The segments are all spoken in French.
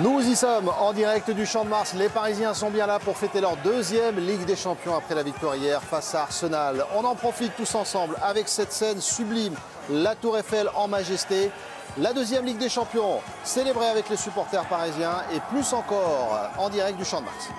Nous y sommes en direct du Champ de Mars. Les Parisiens sont bien là pour fêter leur deuxième Ligue des Champions après la victoire hier face à Arsenal. On en profite tous ensemble avec cette scène sublime, la Tour Eiffel en majesté. La deuxième Ligue des Champions célébrée avec les supporters parisiens et plus encore en direct du Champ de Mars.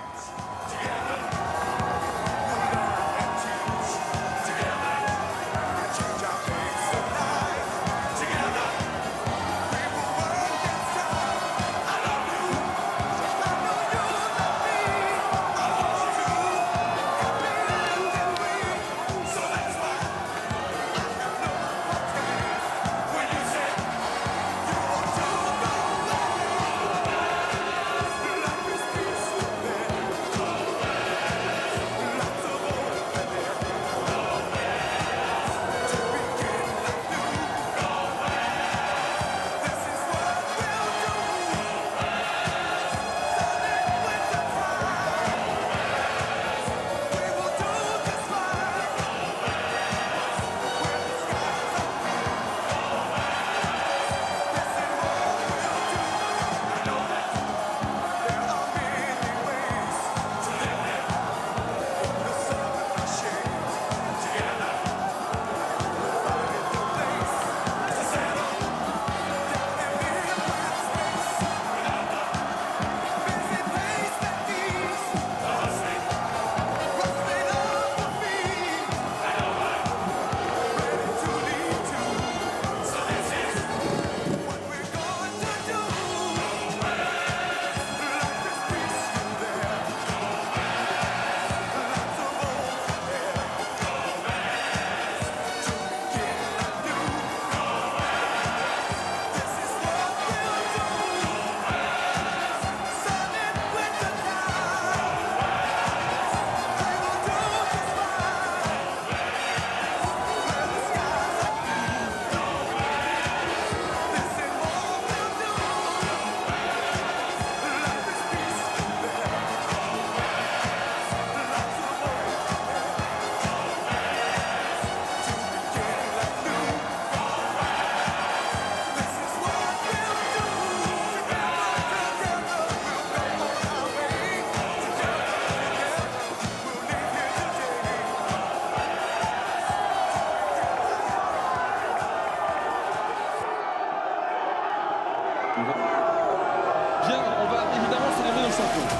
Bien, on va évidemment célébrer nos champions.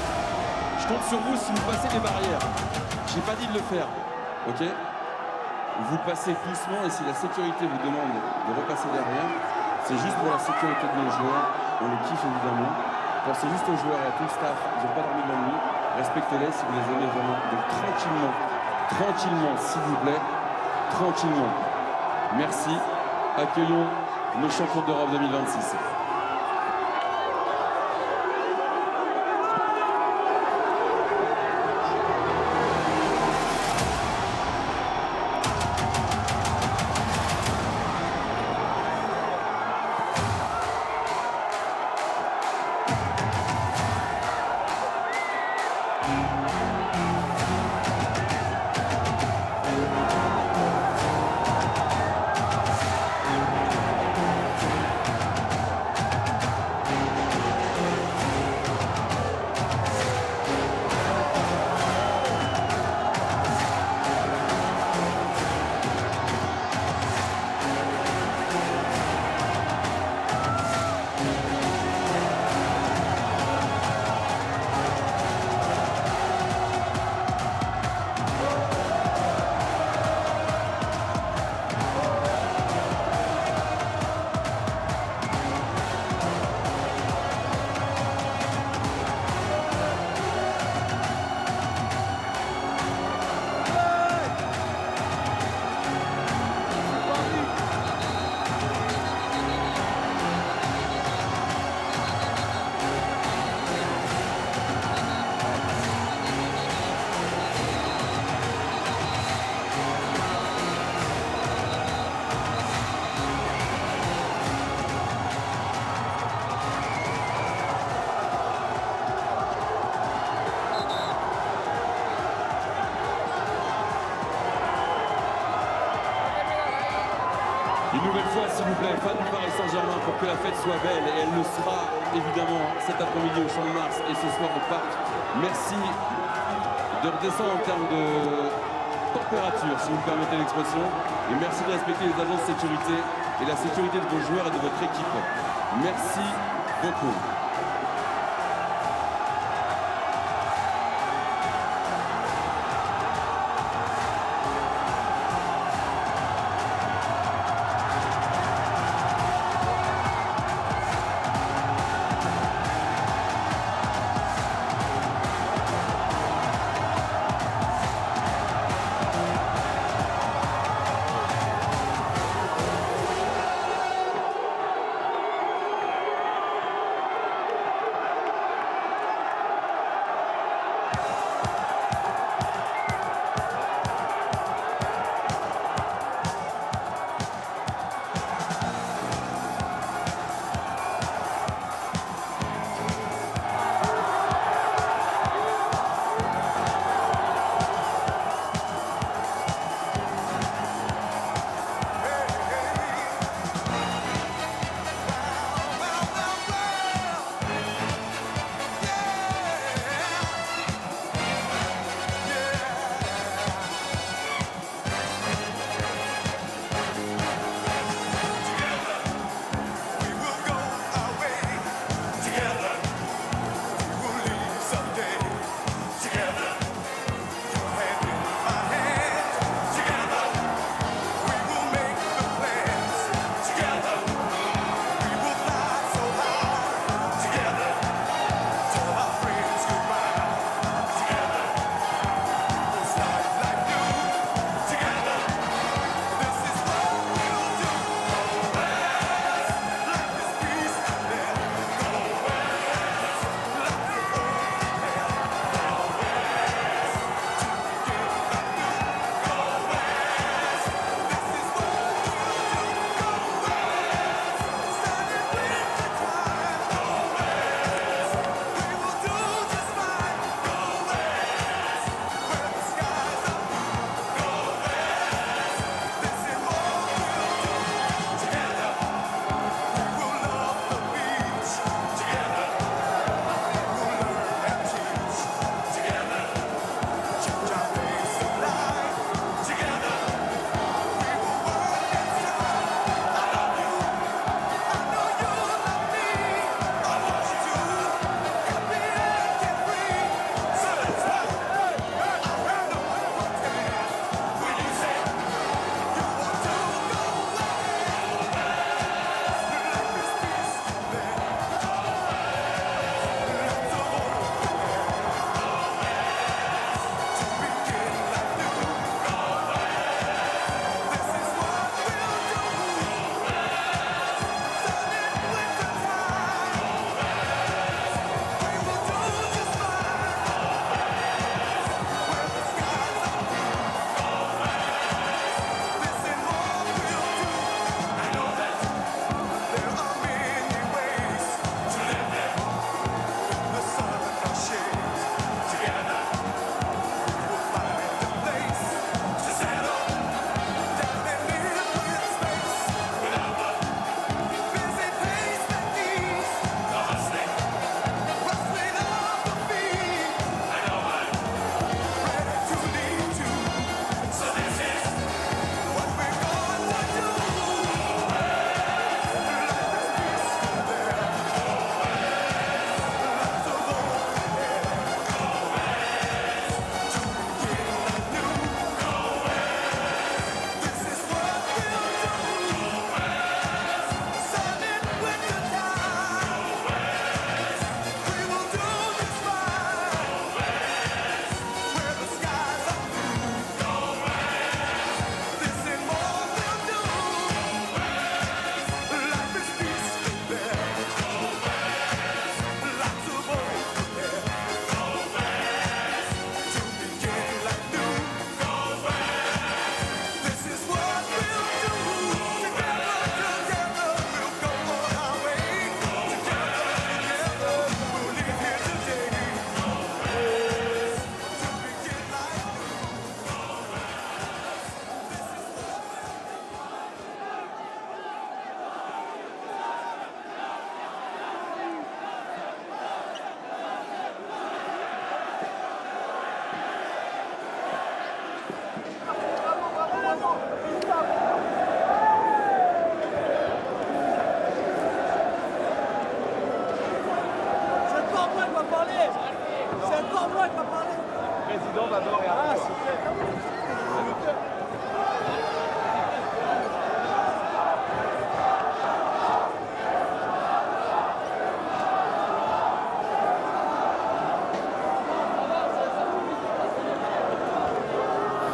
Je compte sur vous si vous passez les barrières. J'ai pas dit de le faire, ok? Vous passez doucement et si la sécurité vous demande de repasser derrière, c'est juste pour la sécurité de nos joueurs. On les kiffe évidemment. Pensez juste aux joueurs et à tout le staff. Ils n'ont pas dormi de la nuit. Respectez-les si vous les aimez vraiment. Donc tranquillement, tranquillement, s'il vous plaît, tranquillement. Merci. Accueillons nos champions d'Europe 2026. la fête soit belle, et elle le sera évidemment cet après-midi au Champ de Mars et ce soir au parc. Merci de redescendre en termes de température, si vous me permettez l'expression, et merci de respecter les agents de sécurité et la sécurité de vos joueurs et de votre équipe. Merci beaucoup. président d'abord et après.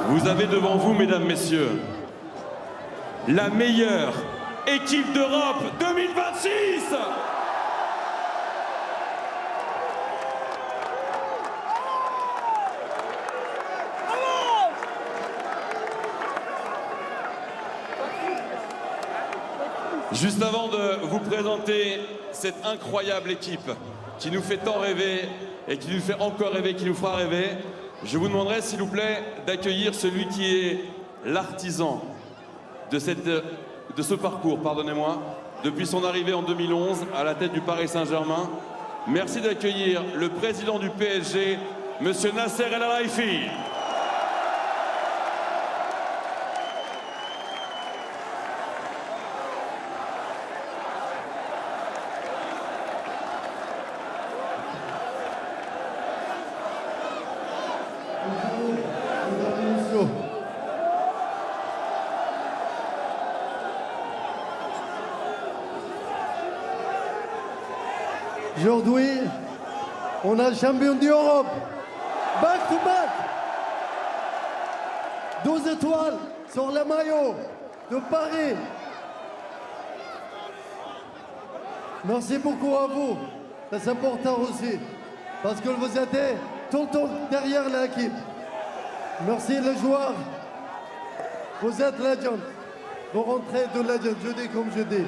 Vous avez devant vous, mesdames, messieurs, la meilleure équipe d'Europe 2026. Juste avant de vous présenter cette incroyable équipe qui nous fait tant rêver et qui nous fait encore rêver, qui nous fera rêver, je vous demanderai s'il vous plaît d'accueillir celui qui est l'artisan de ce parcours, pardonnez-moi, depuis son arrivée en 2011 à la tête du Paris Saint-Germain. Merci d'accueillir le président du PSG, Monsieur Nasser El Khelaifi. Aujourd'hui, on a le champion d'Europe. Back to back. 12 étoiles sur le maillot de Paris. Merci beaucoup à vous. C'est important aussi. Parce que vous êtes tout le temps derrière l'équipe. Merci les joueurs. Vous êtes legend. Vous rentrez de legend, je dis comme je dis.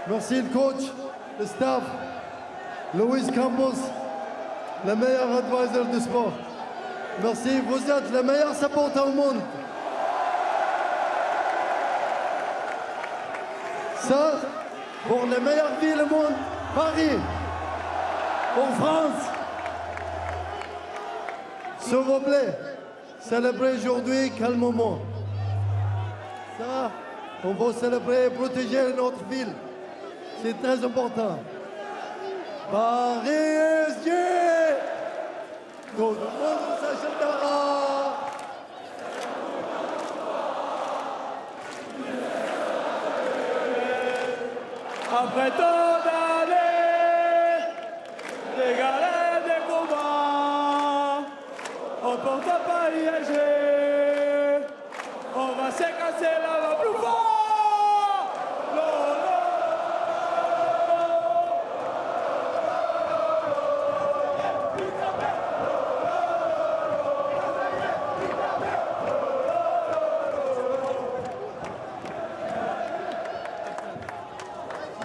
Merci le coach, le staff. Luis Campos, le meilleur advisor du sport. Merci, vous êtes le meilleur supporter au monde. Ça, pour la meilleure ville au monde, Paris, pour France. S'il vous plaît, célébrez aujourd'hui calmement. Ça, on va célébrer et protéger notre ville. C'est très important. Paris SG! Tout le monde s'achètera! Après tant d'années, des galères, des combats, on porte à Paris SG. On va séquencer la plus fort!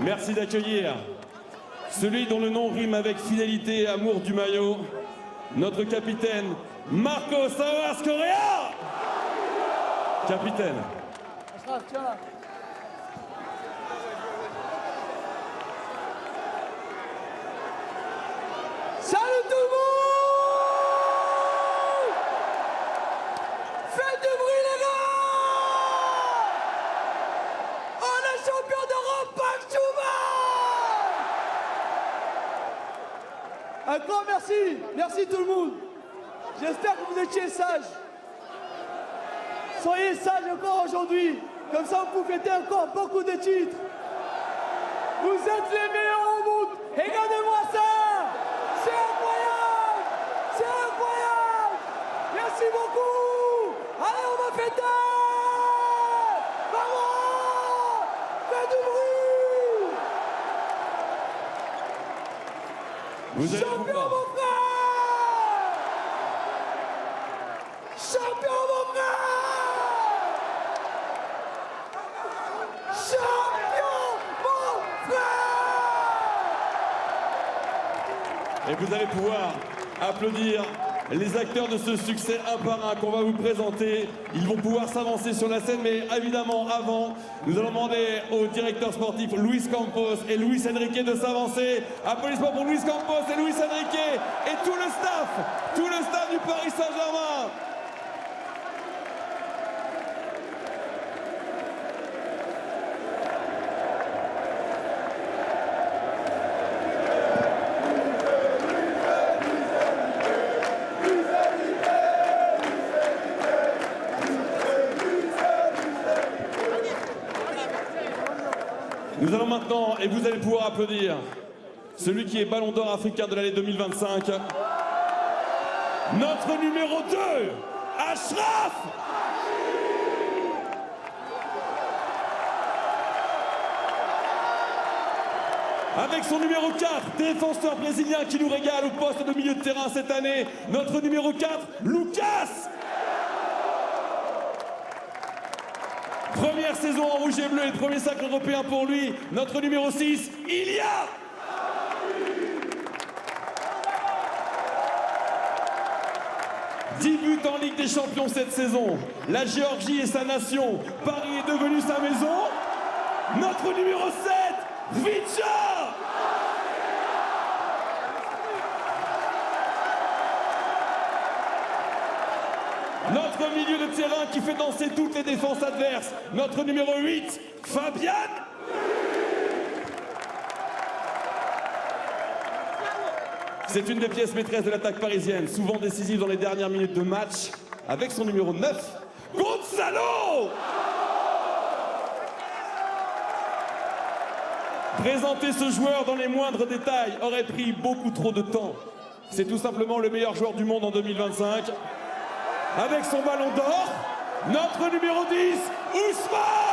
Merci d'accueillir celui dont le nom rime avec fidélité et amour du maillot, notre capitaine Marcos Savas Correa. Capitaine. Salut tout le monde! Faites du bruit les gars! On est champion d'Europe, back to back! Un grand merci, merci tout le monde. J'espère que vous étiez sages. Soyez sages encore aujourd'hui, comme ça vous fêtez encore beaucoup de titres. Vous êtes les meilleurs au monde. Regardez-moi ça! C'est incroyable! C'est incroyable! Merci beaucoup! Allez, on va fêter! Vamos! Faites du bruit! Vous allez Champion, pouvoir. mon frère! Champion, mon frère! Champion, mon frère! Et vous allez pouvoir applaudir les acteurs de ce succès un par un qu'on va vous présenter. Ils vont pouvoir s'avancer sur la scène, mais évidemment, avant, nous allons demander au directeur sportif Luis Campos et Luis Enrique de s'avancer. Applaudissements pour Luis Campos et Luis Enrique et tout le staff du Paris Saint-Germain. maintenant, et vous allez pouvoir applaudir, celui qui est Ballon d'Or africain de l'année 2025, notre numéro 2, Achraf. Avec son numéro 4, défenseur brésilien qui nous régale au poste de milieu de terrain cette année, notre numéro 4, Lucas. Première saison en rouge et bleu et premier sacre européen pour lui, notre numéro 6, Ilia. « 10 buts en Ligue des Champions cette saison. La Géorgie est sa nation. Paris est devenu sa maison. Notre numéro 7, Vicha. Notre milieu de terrain qui fait danser toutes les défenses adverses. Notre numéro 8, Fabian. C'est une des pièces maîtresses de l'attaque parisienne, souvent décisive dans les dernières minutes de match, avec son numéro 9, Gonzalo. Présenter ce joueur dans les moindres détails aurait pris beaucoup trop de temps. C'est tout simplement le meilleur joueur du monde en 2025. Avec son ballon d'or, notre numéro 10, Ousmane.